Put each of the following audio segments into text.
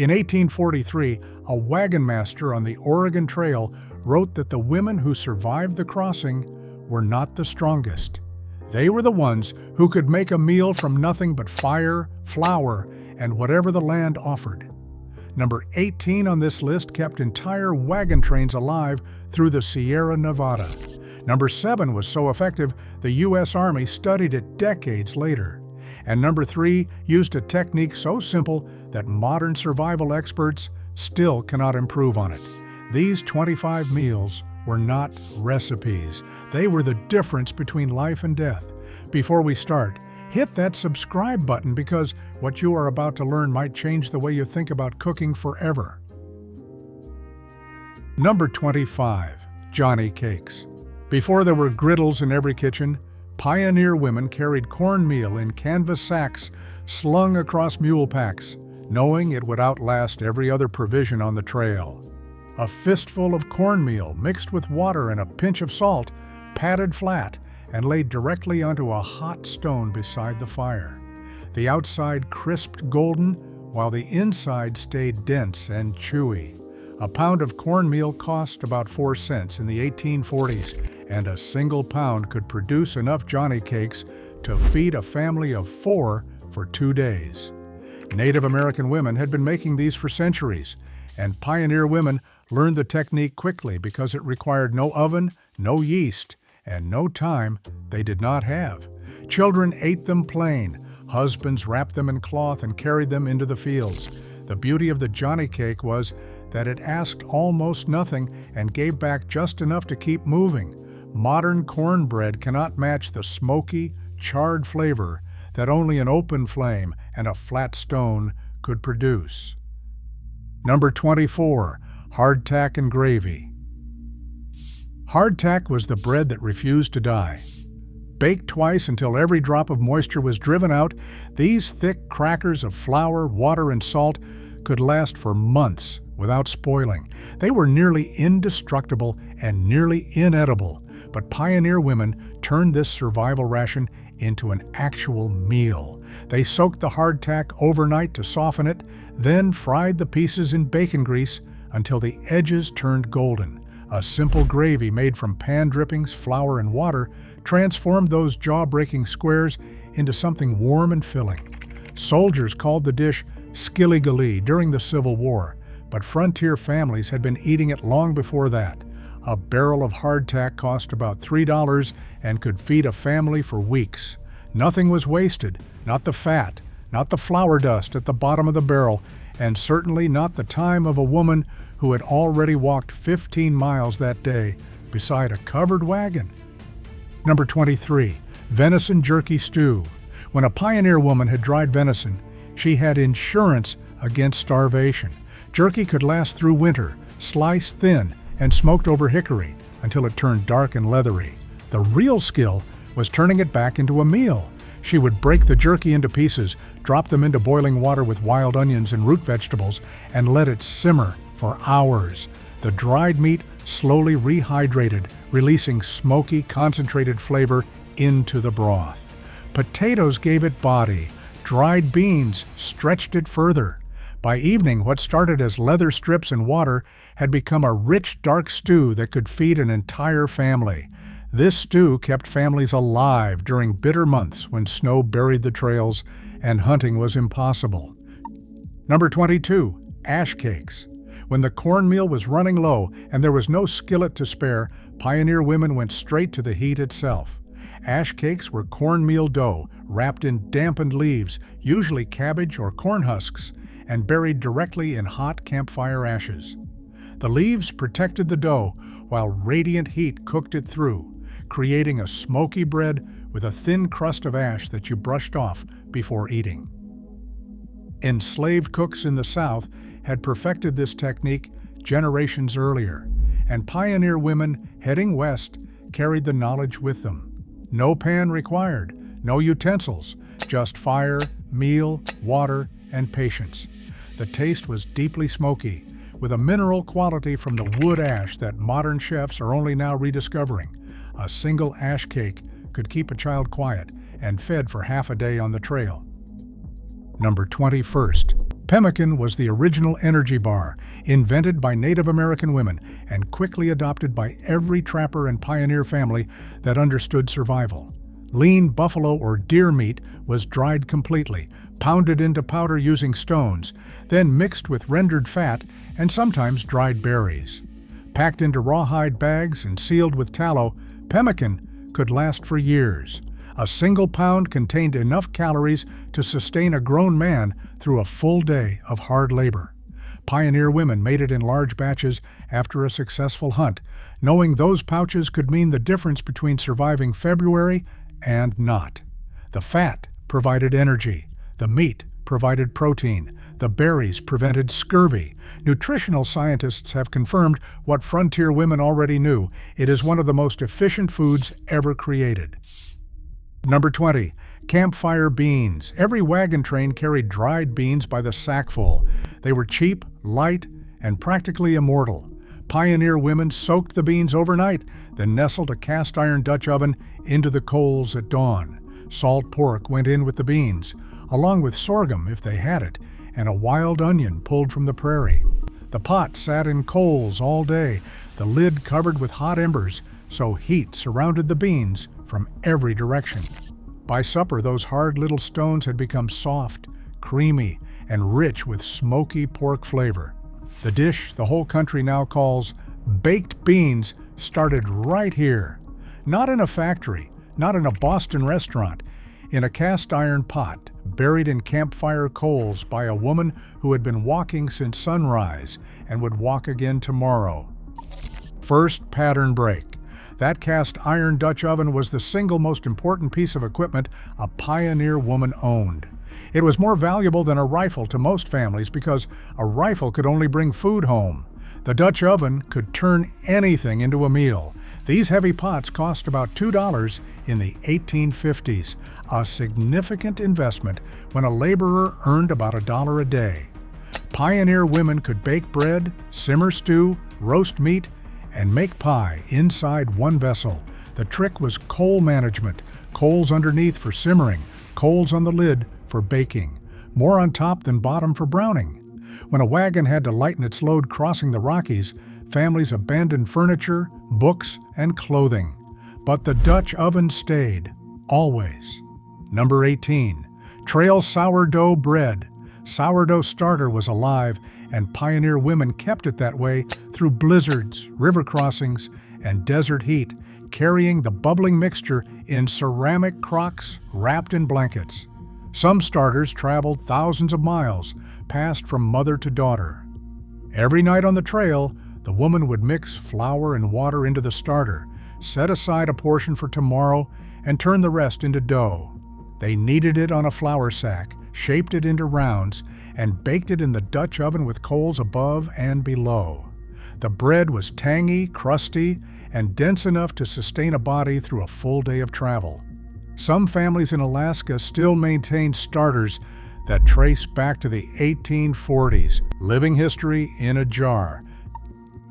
In 1843, a wagon master on the Oregon Trail wrote that the women who survived the crossing were not the strongest. They were the ones who could make a meal from nothing but fire, flour, and whatever the land offered. Number 18 on this list kept entire wagon trains alive through the Sierra Nevada. Number 7 was so effective, the U.S. Army studied it decades later. And number 3 used a technique so simple that modern survival experts still cannot improve on it. These 25 meals were not recipes. They were the difference between life and death. Before we start, hit that subscribe button because what you are about to learn might change the way you think about cooking forever. Number 25, Johnny Cakes. Before there were griddles in every kitchen, pioneer women carried cornmeal in canvas sacks slung across mule packs, knowing it would outlast every other provision on the trail. A fistful of cornmeal mixed with water and a pinch of salt, patted flat, and laid directly onto a hot stone beside the fire. The outside crisped golden, while the inside stayed dense and chewy. A pound of cornmeal cost about 4 cents in the 1840s, and a single pound could produce enough Johnny Cakes to feed a family of 4 for 2 days. Native American women had been making these for centuries, and pioneer women learned the technique quickly because it required no oven, no yeast, and no time they did not have. Children ate them plain. Husbands wrapped them in cloth and carried them into the fields. The beauty of the Johnny Cake was that it asked almost nothing and gave back just enough to keep moving. Modern cornbread cannot match the smoky, charred flavor that only an open flame and a flat stone could produce. Number 24, hardtack and gravy. Hardtack was the bread that refused to die. Baked twice until every drop of moisture was driven out, these thick crackers of flour, water, and salt could last for months without spoiling. They were nearly indestructible and nearly inedible, but pioneer women turned this survival ration into an actual meal. They soaked the hardtack overnight to soften it, then fried the pieces in bacon grease until the edges turned golden. A simple gravy made from pan drippings, flour, and water transformed those jaw-breaking squares into something warm and filling. Soldiers called the dish skilly-gully during the Civil War, but frontier families had been eating it long before that. A barrel of hardtack cost about $3 and could feed a family for weeks. Nothing was wasted, not the fat, not the flour dust at the bottom of the barrel, and certainly not the time of a woman who had already walked 15 miles that day beside a covered wagon. Number 23, venison jerky stew. When a pioneer woman had dried venison, she had insurance against starvation. Jerky could last through winter, sliced thin, and smoked over hickory until it turned dark and leathery. The real skill was turning it back into a meal. She would break the jerky into pieces, drop them into boiling water with wild onions and root vegetables, and let it simmer for hours. The dried meat slowly rehydrated, releasing smoky, concentrated flavor into the broth. Potatoes gave it body. Dried beans stretched it further. By evening, what started as leather strips and water had become a rich, dark stew that could feed an entire family. This stew kept families alive during bitter months when snow buried the trails and hunting was impossible. Number 22, ash cakes. When the cornmeal was running low and there was no skillet to spare, pioneer women went straight to the heat itself. Ash cakes were cornmeal dough wrapped in dampened leaves, usually cabbage or corn husks, and buried directly in hot campfire ashes. The leaves protected the dough while radiant heat cooked it through, creating a smoky bread with a thin crust of ash that you brushed off before eating. Enslaved cooks in the South had perfected this technique generations earlier, and pioneer women heading west carried the knowledge with them. No pan required, no utensils, just fire, meal, water, and patience. The taste was deeply smoky, with a mineral quality from the wood ash that modern chefs are only now rediscovering. A single ash cake could keep a child quiet and fed for half a day on the trail. Number 21, Pemmican was the original energy bar, invented by Native American women and quickly adopted by every trapper and pioneer family that understood survival. Lean buffalo or deer meat was dried completely, pounded into powder using stones, then mixed with rendered fat and sometimes dried berries. Packed into rawhide bags and sealed with tallow, pemmican could last for years. A single pound contained enough calories to sustain a grown man through a full day of hard labor. Pioneer women made it in large batches after a successful hunt, knowing those pouches could mean the difference between surviving February and not. The fat provided energy. The meat provided protein. The berries prevented scurvy. Nutritional scientists have confirmed what frontier women already knew. It is one of the most efficient foods ever created. Number 20. Campfire beans. Every wagon train carried dried beans by the sackful. They were cheap, light, and practically immortal. Pioneer women soaked the beans overnight, then nestled a cast iron Dutch oven into the coals at dawn. Salt pork went in with the beans, along with sorghum if they had it, and a wild onion pulled from the prairie. The pot sat in coals all day, the lid covered with hot embers, so heat surrounded the beans from every direction. By supper, those hard little stones had become soft, creamy, and rich with smoky pork flavor. The dish the whole country now calls baked beans started right here. Not in a factory, not in a Boston restaurant, in a cast iron pot buried in campfire coals by a woman who had been walking since sunrise and would walk again tomorrow. First pattern break. That cast iron Dutch oven was the single most important piece of equipment a pioneer woman owned. It was more valuable than a rifle to most families because a rifle could only bring food home. The Dutch oven could turn anything into a meal. These heavy pots cost about $2 in the 1850s, a significant investment when a laborer earned about $1 a day. Pioneer women could bake bread, simmer stew, roast meat, and make pie inside one vessel. The trick was coal management, coals underneath for simmering, coals on the lid for baking, more on top than bottom for browning. When a wagon had to lighten its load crossing the Rockies, families abandoned furniture, books, and clothing. But the Dutch oven stayed, always. Number 18. Trail sourdough bread. Sourdough starter was alive, and pioneer women kept it that way through blizzards, river crossings, and desert heat, carrying the bubbling mixture in ceramic crocks wrapped in blankets. Some starters traveled thousands of miles, passed from mother to daughter. Every night on the trail, the woman would mix flour and water into the starter, set aside a portion for tomorrow, and turn the rest into dough. They kneaded it on a flour sack, shaped it into rounds, and baked it in the Dutch oven with coals above and below. The bread was tangy, crusty, and dense enough to sustain a body through a full day of travel. Some families in Alaska still maintain starters that trace back to the 1840s, living history in a jar.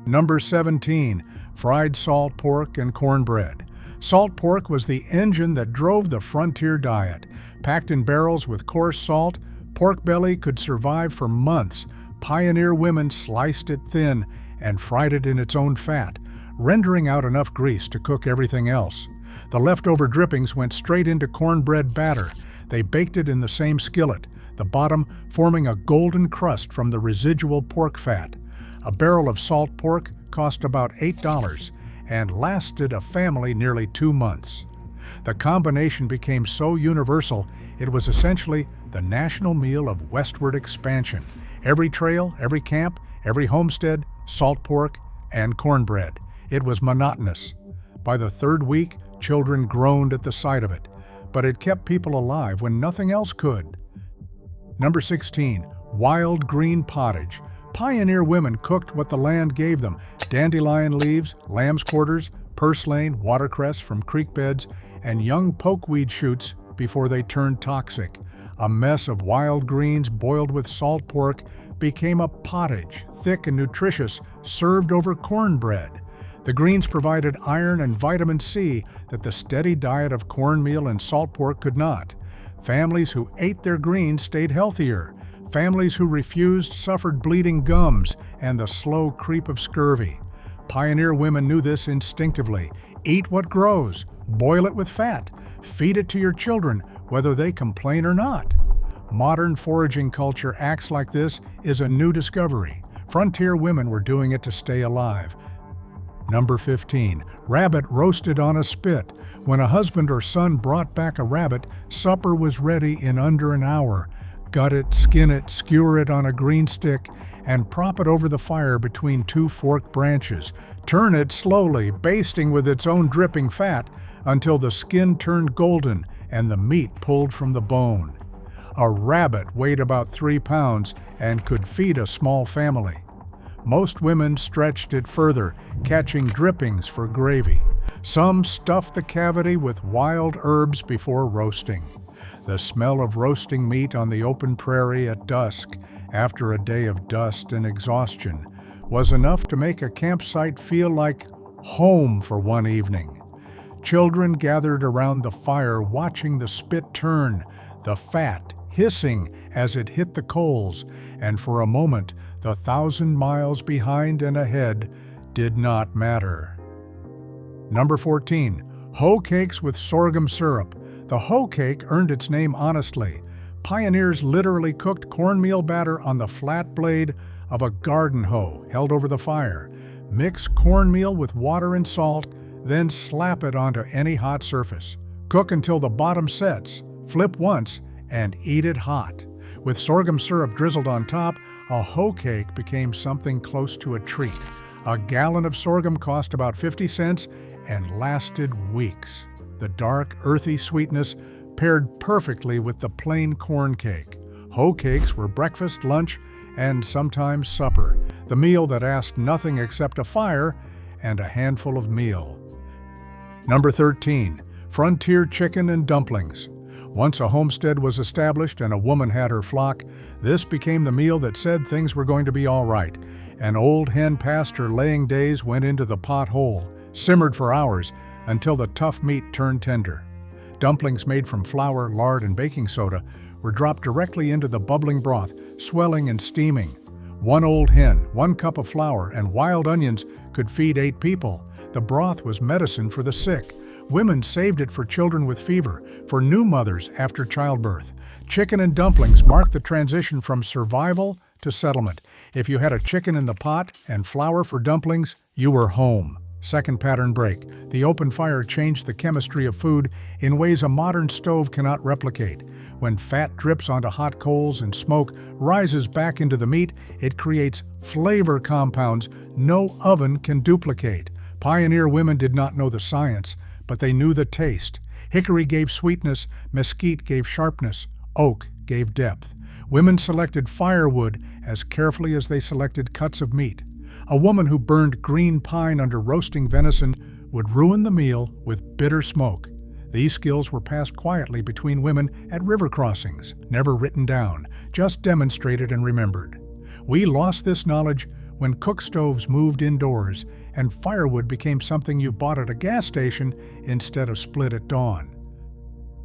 Number 17. Fried salt pork and cornbread. Salt pork was the engine that drove the frontier diet. Packed in barrels with coarse salt, pork belly could survive for months. Pioneer women sliced it thin and fried it in its own fat, rendering out enough grease to cook everything else. The leftover drippings went straight into cornbread batter. They baked it in the same skillet, the bottom forming a golden crust from the residual pork fat. A barrel of salt pork cost about $8 and lasted a family nearly 2 months. The combination became so universal, it was essentially the national meal of westward expansion. Every trail, every camp, every homestead, salt pork, and cornbread. It was monotonous. By the third week, children groaned at the sight of it, but it kept people alive when nothing else could. Number 16. Wild green pottage. Pioneer women cooked what the land gave them: dandelion leaves, lamb's quarters, purslane, watercress from creek beds, and young pokeweed shoots before they turned toxic. A mess of wild greens boiled with salt pork became a pottage, thick and nutritious, served over cornbread. The greens provided iron and vitamin C that the steady diet of cornmeal and salt pork could not. Families who ate their greens stayed healthier. Families who refused suffered bleeding gums and the slow creep of scurvy. Pioneer women knew this instinctively. Eat what grows, boil it with fat, feed it to your children, whether they complain or not. Modern foraging culture acts like this is a new discovery. Frontier women were doing it to stay alive. Number 15. Rabbit roasted on a spit. When a husband or son brought back a rabbit, supper was ready in under an hour. Gut it, skin it, skewer it on a green stick, and prop it over the fire between two forked branches. Turn it slowly, basting with its own dripping fat, until the skin turned golden and the meat pulled from the bone. A rabbit weighed about 3 pounds and could feed a small family. Most women stretched it further, catching drippings for gravy. Some stuffed the cavity with wild herbs before roasting. The smell of roasting meat on the open prairie at dusk, after a day of dust and exhaustion, was enough to make a campsite feel like home for one evening. Children gathered around the fire watching the spit turn, the fat hissing as it hit the coals, and for a moment the 1,000 miles behind and ahead did not matter. Number 14. Hoe cakes with sorghum syrup. The hoe cake earned its name honestly. Pioneers literally cooked cornmeal batter on the flat blade of a garden hoe held over the fire. Mix cornmeal with water and salt, then slap it onto any hot surface. Cook until the bottom sets, flip once, and eat it hot. With sorghum syrup drizzled on top, a hoe cake became something close to a treat. A gallon of sorghum cost about 50 cents and lasted weeks. The dark, earthy sweetness paired perfectly with the plain corn cake. Hoe cakes were breakfast, lunch, and sometimes supper, the meal that asked nothing except a fire and a handful of meal. Number 13. Frontier chicken and dumplings. Once a homestead was established and a woman had her flock, this became the meal that said things were going to be all right. An old hen past her laying days went into the pot whole, simmered for hours until the tough meat turned tender. Dumplings made from flour, lard, and baking soda were dropped directly into the bubbling broth, swelling and steaming. One old hen, 1 cup of flour, and wild onions could feed 8 people. The broth was medicine for the sick. Women saved it for children with fever, for new mothers after childbirth. Chicken and dumplings marked the transition from survival to settlement. If you had a chicken in the pot and flour for dumplings, you were home. Second pattern break. The open fire changed the chemistry of food in ways a modern stove cannot replicate. When fat drips onto hot coals and smoke rises back into the meat, it creates flavor compounds no oven can duplicate. Pioneer women did not know the science, but they knew the taste. Hickory gave sweetness, mesquite gave sharpness, oak gave depth. Women selected firewood as carefully as they selected cuts of meat. A woman who burned green pine under roasting venison would ruin the meal with bitter smoke. These skills were passed quietly between women at river crossings, never written down, just demonstrated and remembered. We lost this knowledge when cook stoves moved indoors and firewood became something you bought at a gas station instead of split at dawn.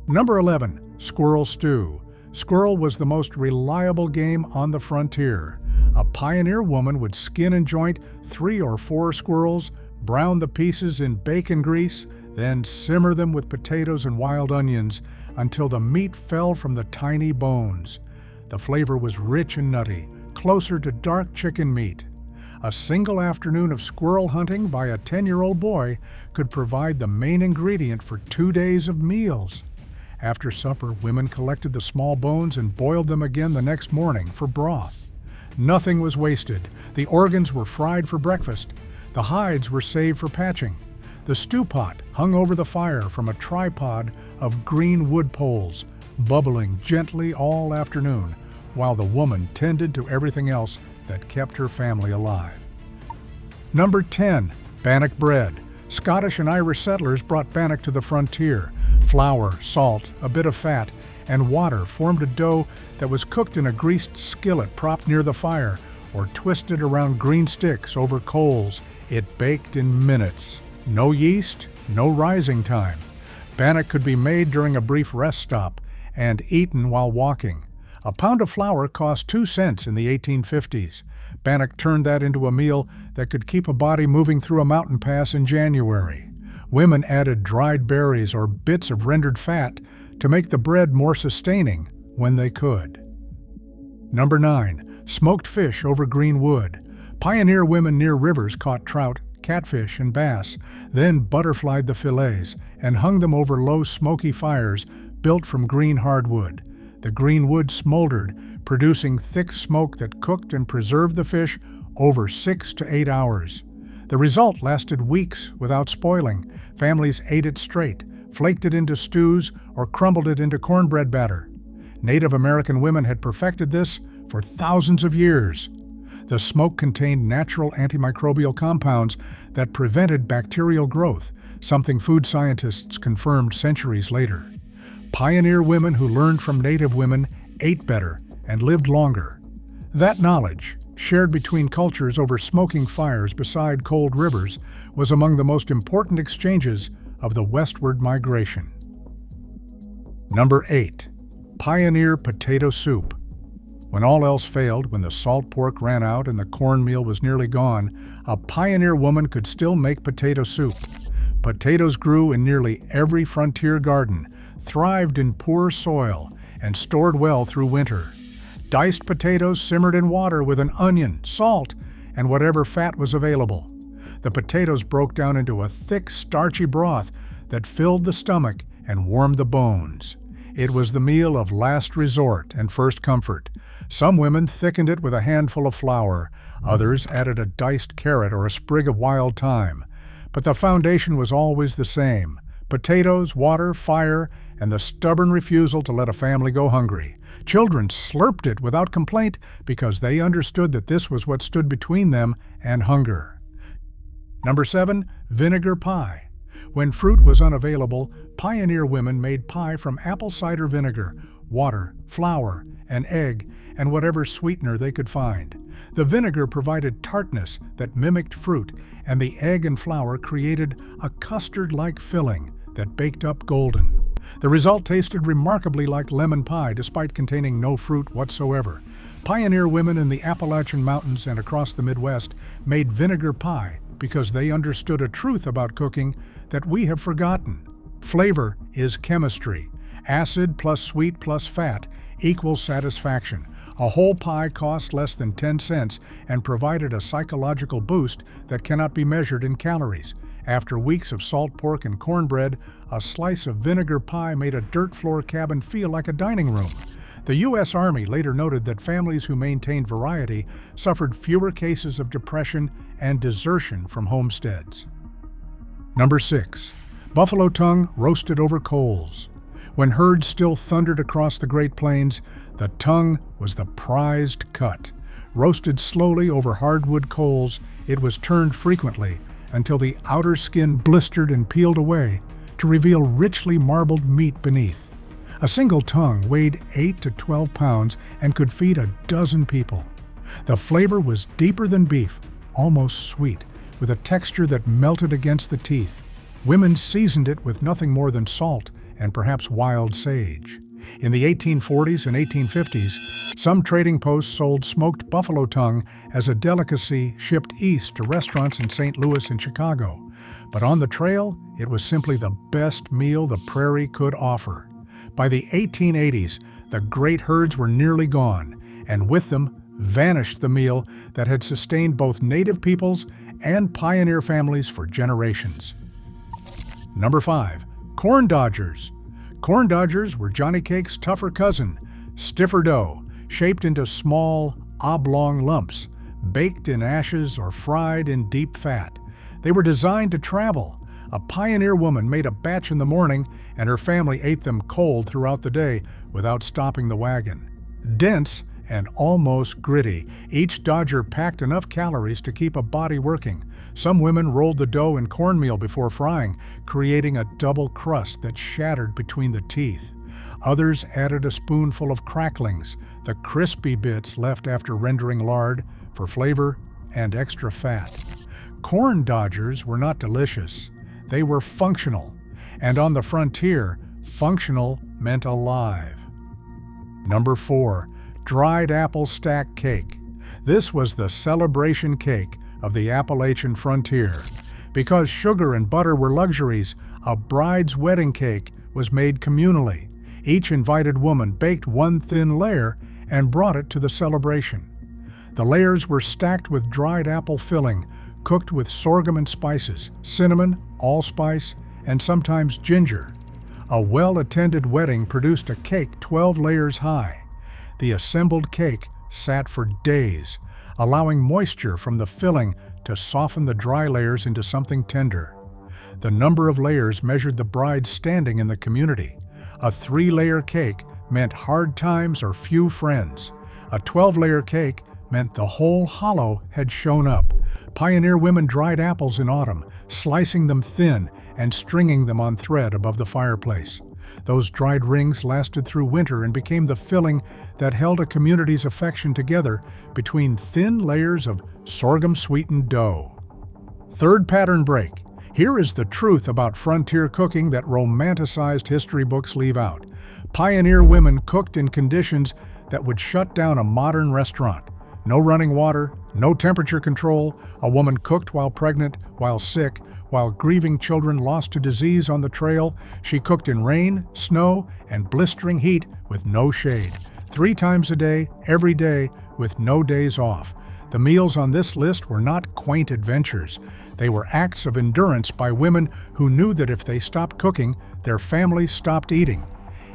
Number 11. Squirrel stew. Squirrel was the most reliable game on the frontier. A pioneer woman would skin and joint 3 or 4 squirrels, brown the pieces in bacon grease, then simmer them with potatoes and wild onions until the meat fell from the tiny bones. The flavor was rich and nutty, closer to dark chicken meat. A single afternoon of squirrel hunting by a 10-year-old boy could provide the main ingredient for 2 days of meals. After supper, women collected the small bones and boiled them again the next morning for broth. Nothing was wasted. The organs were fried for breakfast. The hides were saved for patching. The stew pot hung over the fire from a tripod of green wood poles, bubbling gently all afternoon, while the woman tended to everything else that kept her family alive. Number 10. Bannock bread. Scottish and Irish settlers brought bannock to the frontier. Flour, salt, a bit of fat, and water formed a dough that was cooked in a greased skillet propped near the fire or twisted around green sticks over coals. It baked in minutes. No yeast, no rising time. Bannock could be made during a brief rest stop and eaten while walking. A pound of flour cost 2 cents in the 1850s. Bannock turned that into a meal that could keep a body moving through a mountain pass in January. Women added dried berries or bits of rendered fat to make the bread more sustaining when they could. Number 9. Smoked fish over green wood. Pioneer women near rivers caught trout, catfish, and bass, then butterflied the fillets and hung them over low smoky fires built from green hardwood. The green wood smoldered, producing thick smoke that cooked and preserved the fish over 6 to 8 hours. The result lasted weeks without spoiling. Families ate it straight, flaked it into stews, or crumbled it into cornbread batter. Native American women had perfected this for thousands of years. The smoke contained natural antimicrobial compounds that prevented bacterial growth, something food scientists confirmed centuries later. Pioneer women who learned from native women ate better and lived longer. That knowledge, shared between cultures over smoking fires beside cold rivers, was among the most important exchanges of the westward migration. Number 8. Pioneer potato soup. When all else failed, when the salt pork ran out and the cornmeal was nearly gone, a pioneer woman could still make potato soup. Potatoes grew in nearly every frontier garden, thrived in poor soil, and stored well through winter. Diced potatoes simmered in water with an onion, salt, and whatever fat was available. The potatoes broke down into a thick, starchy broth that filled the stomach and warmed the bones. It was the meal of last resort and first comfort. Some women thickened it with a handful of flour. Others added a diced carrot or a sprig of wild thyme. But the foundation was always the same: potatoes, water, fire, and the stubborn refusal to let a family go hungry. Children slurped it without complaint because they understood that this was what stood between them and hunger. Number 7. Vinegar pie. When fruit was unavailable, pioneer women made pie from apple cider vinegar, water, flour, an egg, and whatever sweetener they could find. The vinegar provided tartness that mimicked fruit, and the egg and flour created a custard-like filling that baked up golden. The result tasted remarkably like lemon pie despite containing no fruit whatsoever. Pioneer women in the Appalachian Mountains and across the Midwest made vinegar pie because they understood a truth about cooking that we have forgotten. Flavor is chemistry. Acid plus sweet plus fat equals satisfaction. A whole pie cost less than 10 cents and provided a psychological boost that cannot be measured in calories. After weeks of salt pork and cornbread, a slice of vinegar pie made a dirt floor cabin feel like a dining room. The U.S. Army later noted that families who maintained variety suffered fewer cases of depression and desertion from homesteads. Number 6. Buffalo tongue roasted over coals. When herds still thundered across the Great Plains, the tongue was the prized cut. Roasted slowly over hardwood coals, it was turned frequently until the outer skin blistered and peeled away to reveal richly marbled meat beneath. A single tongue weighed 8 to 12 pounds and could feed a dozen people. The flavor was deeper than beef, almost sweet, with a texture that melted against the teeth. Women seasoned it with nothing more than salt and perhaps wild sage. In the 1840s and 1850s, some trading posts sold smoked buffalo tongue as a delicacy shipped east to restaurants in St. Louis and Chicago. But on the trail, it was simply the best meal the prairie could offer. By the 1880s, the great herds were nearly gone, and with them vanished the meal that had sustained both native peoples and pioneer families for generations. Number 5. Corn dodgers. Corn dodgers were Johnny Cake's tougher cousin, stiffer dough, shaped into small, oblong lumps, baked in ashes or fried in deep fat. They were designed to travel. A pioneer woman made a batch in the morning, and her family ate them cold throughout the day without stopping the wagon. Dense and almost gritty, each dodger packed enough calories to keep a body working. Some women rolled the dough in cornmeal before frying, creating a double crust that shattered between the teeth. Others added a spoonful of cracklings, the crispy bits left after rendering lard, for flavor and extra fat. Corn dodgers were not delicious. They were functional, and on the frontier, functional meant alive. Number 4. dried apple stack cake. This was the celebration cake of the Appalachian frontier. Because sugar and butter were luxuries, a bride's wedding cake was made communally. Each invited woman baked one thin layer and brought it to the celebration. The layers were stacked with dried apple filling, cooked with sorghum and spices, cinnamon, allspice, and sometimes ginger. A well-attended wedding produced a cake 12 layers high. The assembled cake sat for days, allowing moisture from the filling to soften the dry layers into something tender. The number of layers measured the bride's standing in the community. A 3-layer cake meant hard times or few friends. A 12-layer cake meant the whole hollow had shown up. Pioneer women dried apples in autumn, slicing them thin and stringing them on thread above the fireplace. Those dried rings lasted through winter and became the filling that held a community's affection together between thin layers of sorghum-sweetened dough. Third pattern break. Here is the truth about frontier cooking that romanticized history books leave out. Pioneer women cooked in conditions that would shut down a modern restaurant. No running water, no temperature control. A woman cooked while pregnant, while sick, while grieving children lost to disease on the trail. She cooked in rain, snow, and blistering heat with no shade. 3 times a day, every day, with no days off. The meals on this list were not quaint adventures. They were acts of endurance by women who knew that if they stopped cooking, their families stopped eating.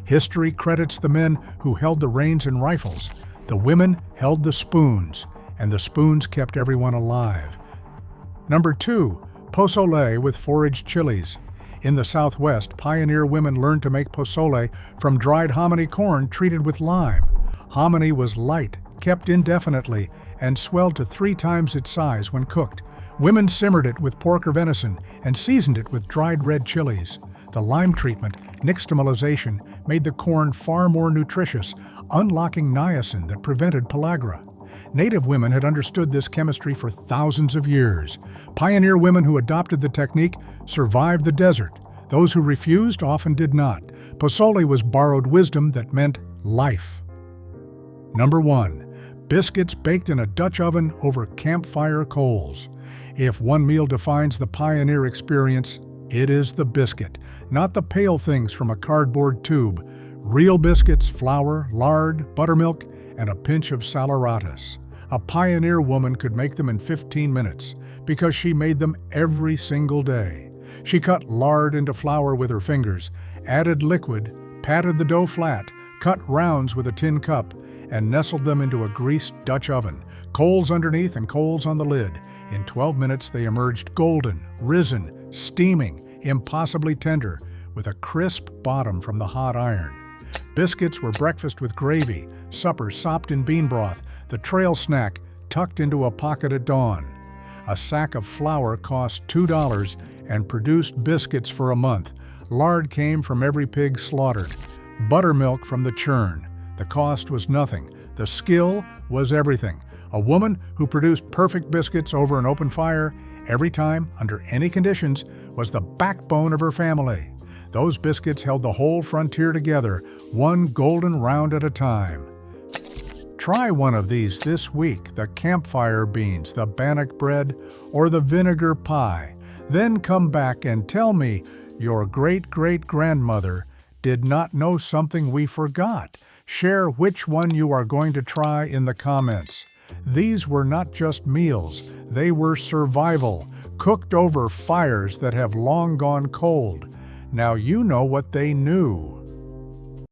History credits the men who held the reins and rifles. The women held the spoons, and the spoons kept everyone alive. Number 2, pozole with foraged chilies. In the Southwest, pioneer women learned to make pozole from dried hominy corn treated with lime. Hominy was light, kept indefinitely, and swelled to 3 times its size when cooked. Women simmered it with pork or venison and seasoned it with dried red chilies. The lime treatment, nixtamalization, made the corn far more nutritious, unlocking niacin that prevented pellagra. Native women had understood this chemistry for thousands of years. Pioneer women who adopted the technique survived the desert. Those who refused often did not. Pozole was borrowed wisdom that meant life. Number 1. Biscuits baked in a Dutch oven over campfire coals. If one meal defines the pioneer experience, it is the biscuit, not the pale things from a cardboard tube. Real biscuits, flour, lard, buttermilk, and a pinch of saleratus. A pioneer woman could make them in 15 minutes because she made them every single day. She cut lard into flour with her fingers, added liquid, patted the dough flat, cut rounds with a tin cup, and nestled them into a greased Dutch oven, coals underneath and coals on the lid. In 12 minutes they emerged golden, risen, steaming, impossibly tender, with a crisp bottom from the hot iron. Biscuits were breakfast with gravy, supper sopped in bean broth, the trail snack tucked into a pocket at dawn. A sack of flour cost $2 and produced biscuits for a month. Lard came from every pig slaughtered, buttermilk from the churn. The cost was nothing. The skill was everything. A woman who produced perfect biscuits over an open fire every time, under any conditions, was the backbone of her family. Those biscuits held the whole frontier together, one golden round at a time. Try one of these this week, the campfire beans, the bannock bread, or the vinegar pie. Then come back and tell me your great-great-grandmother did not know something we forgot. Share which one you are going to try in the comments. These were not just meals, they were survival, cooked over fires that have long gone cold. Now you know what they knew.